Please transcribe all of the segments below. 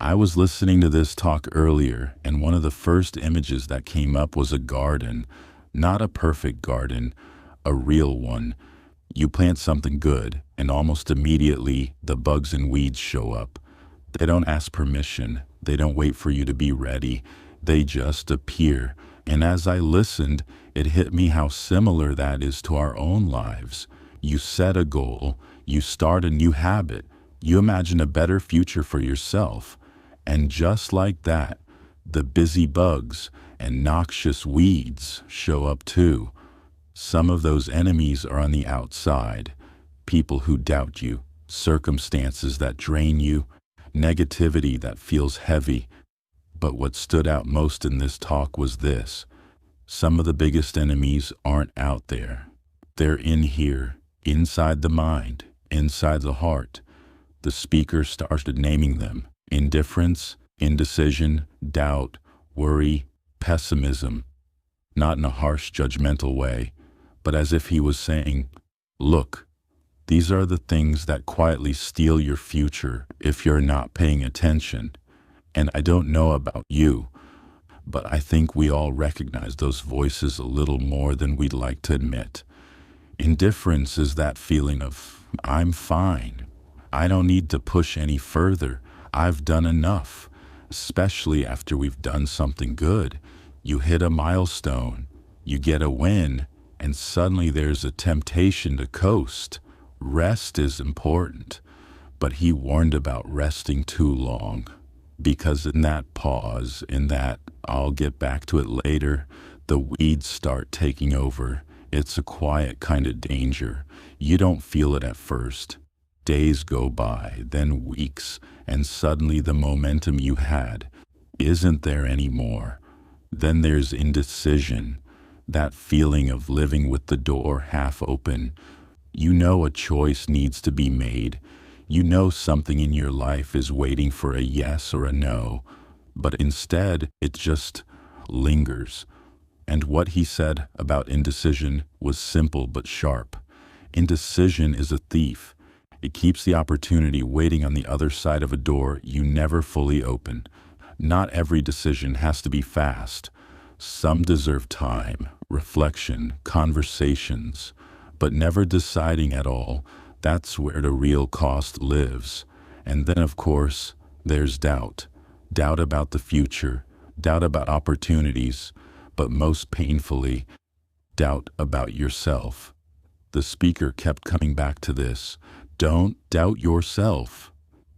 I was listening to this talk earlier, and one of the first images that came up was a garden. Not a perfect garden, a real one. You plant something good, and almost immediately the bugs and weeds show up. They don't ask permission. They don't wait for you to be ready. They just appear. And as I listened, it hit me how similar that is to our own lives. You set a goal, you start a new habit, you imagine a better future for yourself. And just like that, the busy bugs and noxious weeds show up too. Some of those enemies are on the outside. People who doubt you, circumstances that drain you, negativity that feels heavy. But what stood out most in this talk was this. Some of the biggest enemies aren't out there. They're in here, inside the mind, inside the heart. The speaker started naming them: indifference, indecision, doubt, worry, pessimism. Not in a harsh, judgmental way, but as if he was saying, look, these are the things that quietly steal your future if you're not paying attention. And I don't know about you, but I think we all recognize those voices a little more than we'd like to admit. Indifference is that feeling of, I'm fine. I don't need to push any further. I've done enough, especially after we've done something good. You hit a milestone, you get a win, and suddenly there's a temptation to coast. Rest is important, but he warned about resting too long. Because in that pause, in that I'll get back to it later, the weeds start taking over. It's a quiet kind of danger. You don't feel it at first. Days go by, then weeks, and suddenly the momentum you had isn't there anymore. Then there's indecision, that feeling of living with the door half open. You know a choice needs to be made. You know something in your life is waiting for a yes or a no, but instead it just lingers. And what he said about indecision was simple but sharp. Indecision is a thief. It keeps the opportunity waiting on the other side of a door you never fully open. Not every decision has to be fast. Some deserve time, reflection, conversations, but never deciding at all. That's where the real cost lives. And then, of course, there's doubt. Doubt about the future, doubt about opportunities, but most painfully, doubt about yourself. The speaker kept coming back to this. Don't doubt yourself.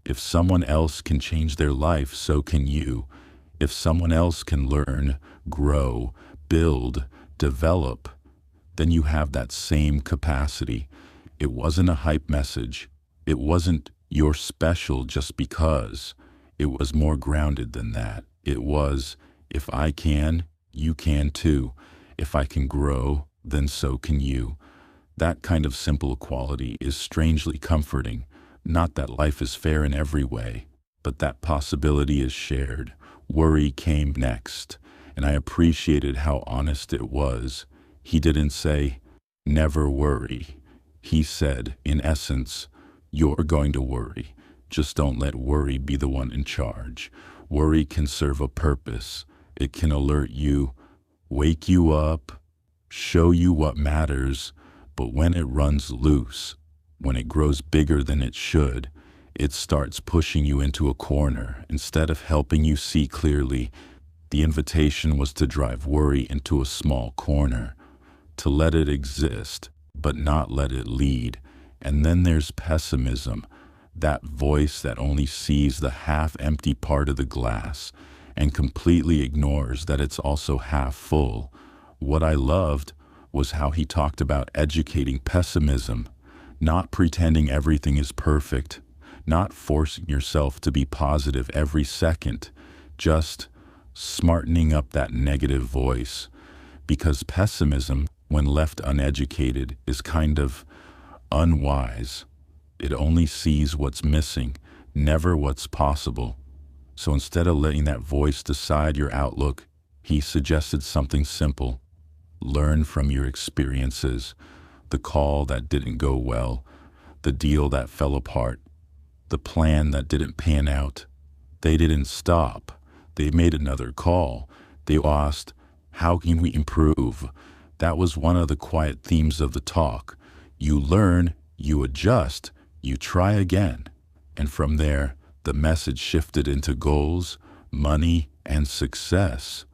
If someone else can change their life, so can you. If someone else can learn, grow, build, develop, then you have that same capacity. It wasn't a hype message. It wasn't you're special just because. It was more grounded than that. It was, if I can, you can too. If I can grow, then so can you. That kind of simple quality is strangely comforting. Not that life is fair in every way, but that possibility is shared. Worry came next, and I appreciated how honest it was. He didn't say, never worry. He said, in essence, you're going to worry. Just don't let worry be the one in charge. Worry can serve a purpose. It can alert you, wake you up, show you what matters, but when it runs loose, when it grows bigger than it should, it starts pushing you into a corner. Instead of helping you see clearly, the invitation was to drive worry into a small corner, to let it exist, but not let it lead. And then there's pessimism, that voice that only sees the half-empty part of the glass and completely ignores that it's also half full. What I loved was how he talked about educating pessimism, not pretending everything is perfect, not forcing yourself to be positive every second, just smartening up that negative voice. Because pessimism, when left uneducated, is kind of unwise. It only sees what's missing, never what's possible. So instead of letting that voice decide your outlook, he suggested something simple. Learn from your experiences, the call that didn't go well, the deal that fell apart, the plan that didn't pan out. They didn't stop. They made another call. They asked, how can we improve? That was one of the quiet themes of the talk. You learn, you adjust, you try again. And from there, the message shifted into goals, money, and success.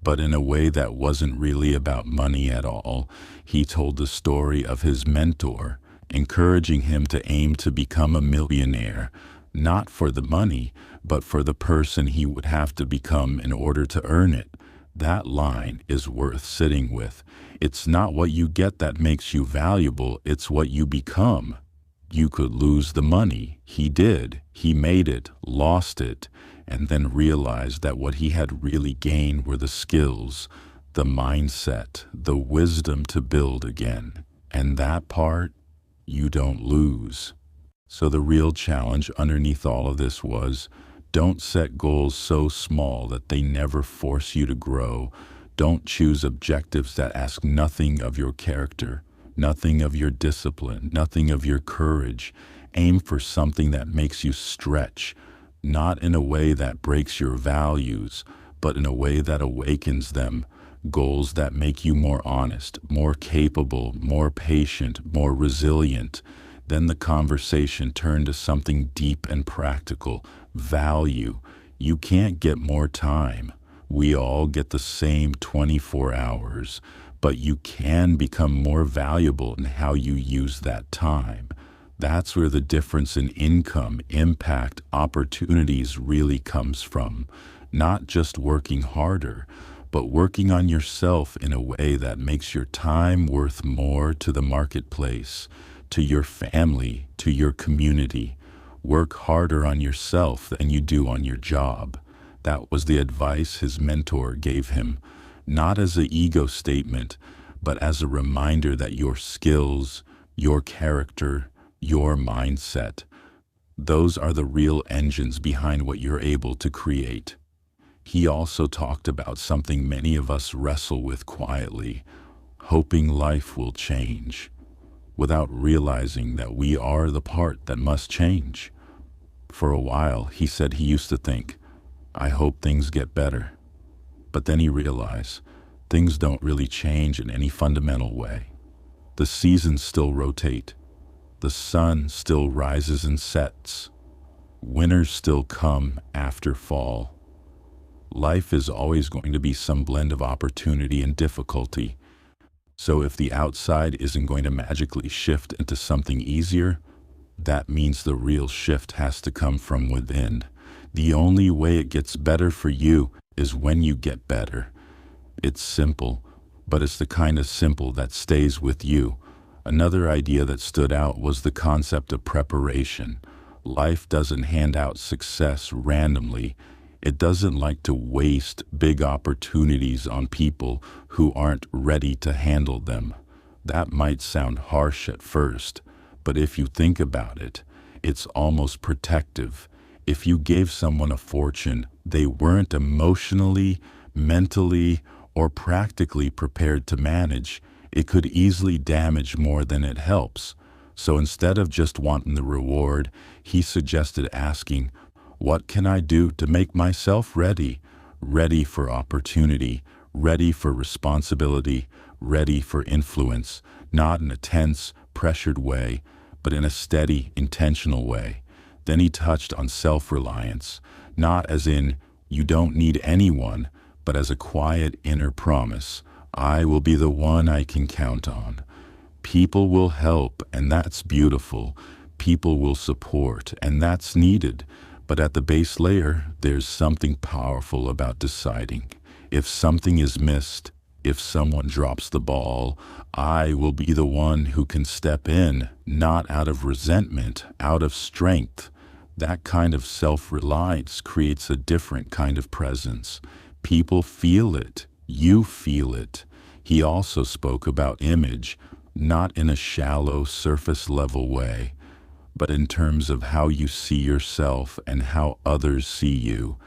But in a way that wasn't really about money at all. He told the story of his mentor, encouraging him to aim to become a millionaire, not for the money, but for the person he would have to become in order to earn it. That line is worth sitting with. It's not what you get that makes you valuable, it's what you become. You could lose the money. He did. He made it, lost it, and then realized that what he had really gained were the skills, the mindset, the wisdom to build again. And that part, you don't lose. So the real challenge underneath all of this was, don't set goals so small that they never force you to grow. Don't choose objectives that ask nothing of your character, nothing of your discipline, nothing of your courage. Aim for something that makes you stretch, not in a way that breaks your values, but in a way that awakens them. Goals that make you more honest, more capable, more patient, more resilient. Then the conversation turned to something deep and practical. Value. You can't get more time. We all get the same 24 hours, but you can become more valuable in how you use that time. That's where the difference in income, impact, opportunities really comes from. Not just working harder, but working on yourself in a way that makes your time worth more to the marketplace, to your family, to your community. Work harder on yourself than you do on your job. That was the advice his mentor gave him, not as an ego statement, but as a reminder that your skills, your character, your mindset, those are the real engines behind what you're able to create. He also talked about something many of us wrestle with quietly, hoping life will change, without realizing that we are the part that must change. For a while, he said he used to think, I hope things get better. But then he realized things don't really change in any fundamental way. The seasons still rotate. The sun still rises and sets. Winters still come after fall. Life is always going to be some blend of opportunity and difficulty. So if the outside isn't going to magically shift into something easier, that means the real shift has to come from within. The only way it gets better for you is when you get better. It's simple, but it's the kind of simple that stays with you. Another idea that stood out was the concept of preparation. Life doesn't hand out success randomly. It doesn't like to waste big opportunities on people who aren't ready to handle them. That might sound harsh at first, but if you think about it, it's almost protective. If you gave someone a fortune they weren't emotionally, mentally, or practically prepared to manage, it could easily damage more than it helps. So instead of just wanting the reward, he suggested asking, what can I do to make myself ready? Ready for opportunity, ready for responsibility, ready for influence, not in a tense, pressured way, but in a steady, intentional way. Then he touched on self-reliance, not as in, you don't need anyone, but as a quiet inner promise, I will be the one I can count on. People will help, and that's beautiful. People will support, and that's needed. But at the base layer, there's something powerful about deciding. If something is missed, if someone drops the ball, I will be the one who can step in, not out of resentment, out of strength. That kind of self-reliance creates a different kind of presence. People feel it. You feel it. He also spoke about image, not in a shallow, surface-level way, but in terms of how you see yourself and how others see you.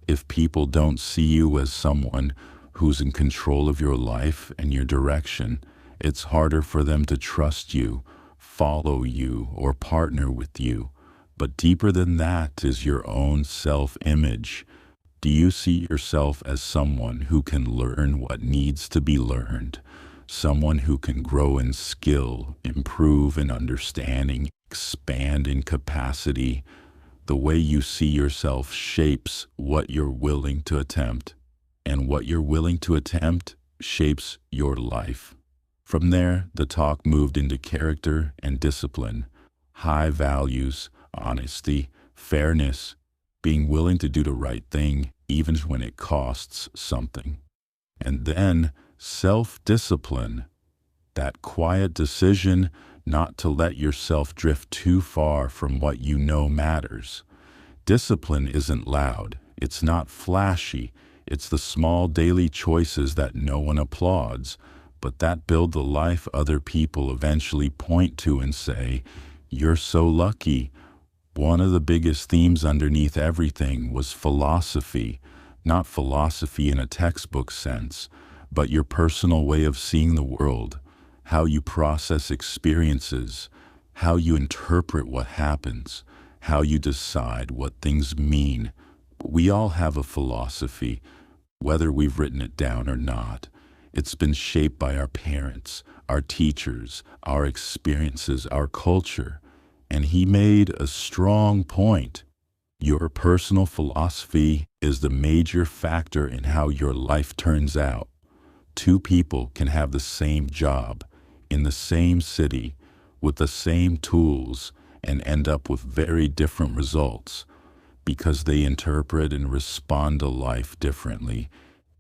If people don't see you as someone who's in control of your life and your direction, it's harder for them to trust you, follow you, or partner with you. But deeper than that is your own self-image. Do you see yourself as someone who can learn what needs to be learned? Someone who can grow in skill, improve in understanding, expand in capacity? The way you see yourself shapes what you're willing to attempt, and what you're willing to attempt shapes your life. From there, the talk moved into character and discipline, high values, honesty, fairness, being willing to do the right thing even when it costs something. And then self-discipline, that quiet decision not to let yourself drift too far from what you know matters. Discipline isn't loud, it's not flashy, it's the small daily choices that no one applauds, but that build the life other people eventually point to and say, "You're so lucky." One of the biggest themes underneath everything was philosophy, not philosophy in a textbook sense, but your personal way of seeing the world, how you process experiences, how you interpret what happens, how you decide what things mean. We all have a philosophy, whether we've written it down or not. It's been shaped by our parents, our teachers, our experiences, our culture. And he made a strong point. Your personal philosophy is the major factor in how your life turns out. Two people can have the same job, in the same city, with the same tools, and end up with very different results because they interpret and respond to life differently.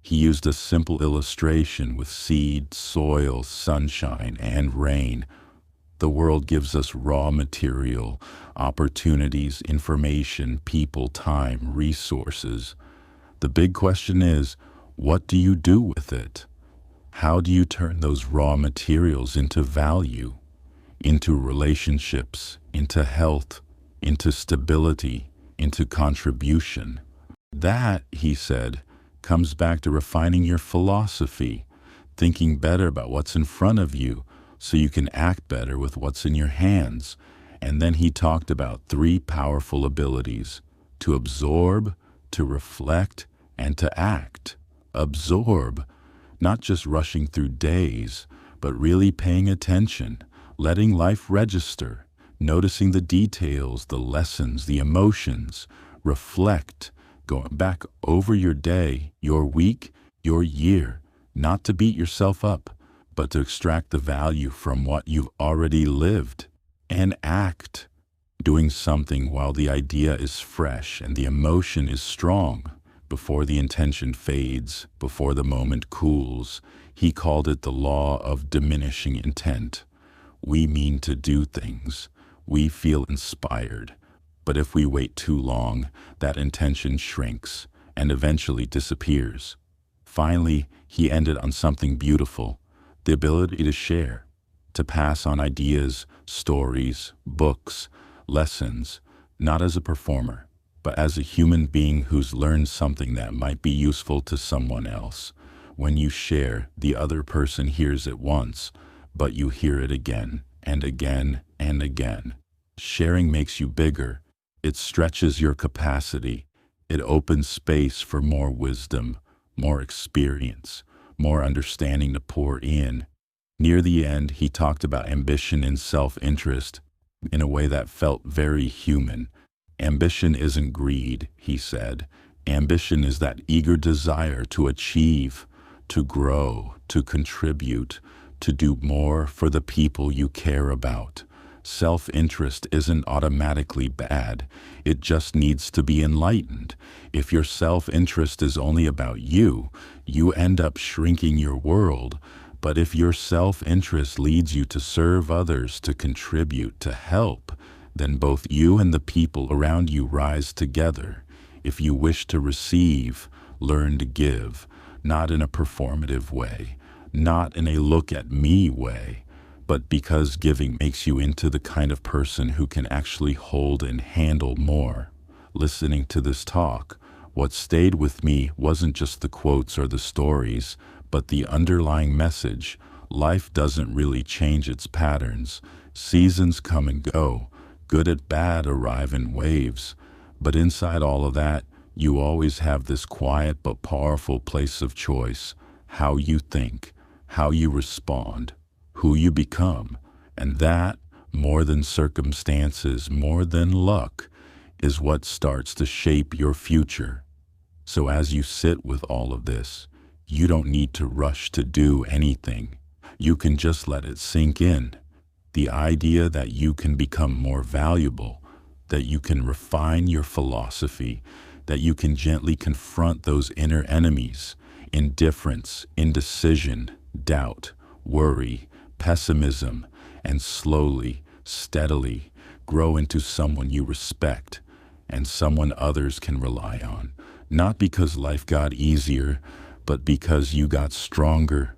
He used a simple illustration with seed, soil, sunshine, and rain. The world gives us raw material, opportunities, information, people, time, resources. The big question is, what do you do with it? How do you turn those raw materials into value, into relationships, into health, into stability, into contribution? That, he said, comes back to refining your philosophy, thinking better about what's in front of you so you can act better with what's in your hands. And then he talked about three powerful abilities: to absorb, to reflect, and to act. Absorb, not just rushing through days, but really paying attention, letting life register, noticing the details, the lessons, the emotions. Reflect, going back over your day, your week, your year, not to beat yourself up, but to extract the value from what you've already lived. And act, doing something while the idea is fresh and the emotion is strong, before the intention fades, before the moment cools. He called it the law of diminishing intent. We mean to do things. We feel inspired. But if we wait too long, that intention shrinks and eventually disappears. Finally, he ended on something beautiful: the ability to share, to pass on ideas, stories, books, lessons, not as a performer, but as a human being who's learned something that might be useful to someone else. When you share, the other person hears it once, but you hear it again and again and again. Sharing makes you bigger. It stretches your capacity. It opens space for more wisdom, more experience, more understanding to pour in. Near the end, he talked about ambition and self-interest in a way that felt very human. Ambition isn't greed, he said. Ambition is that eager desire to achieve, to grow, to contribute, to do more for the people you care about. Self-interest isn't automatically bad. It just needs to be enlightened. If your self-interest is only about you, you end up shrinking your world. But if your self-interest leads you to serve others, to contribute, to help, then both you and the people around you rise together. If you wish to receive, learn to give, not in a performative way, not in a look-at-me way, but because giving makes you into the kind of person who can actually hold and handle more. Listening to this talk, what stayed with me wasn't just the quotes or the stories, but the underlying message. Life doesn't really change its patterns. Seasons come and go. Good and bad arrive in waves, but inside all of that, you always have this quiet but powerful place of choice: how you think, how you respond, who you become. And that, more than circumstances, more than luck, is what starts to shape your future. So as you sit with all of this, you don't need to rush to do anything. You can just let it sink in. The idea that you can become more valuable, that you can refine your philosophy, that you can gently confront those inner enemies: indifference, indecision, doubt, worry, pessimism, and slowly, steadily grow into someone you respect and someone others can rely on. Not because life got easier, but because you got stronger,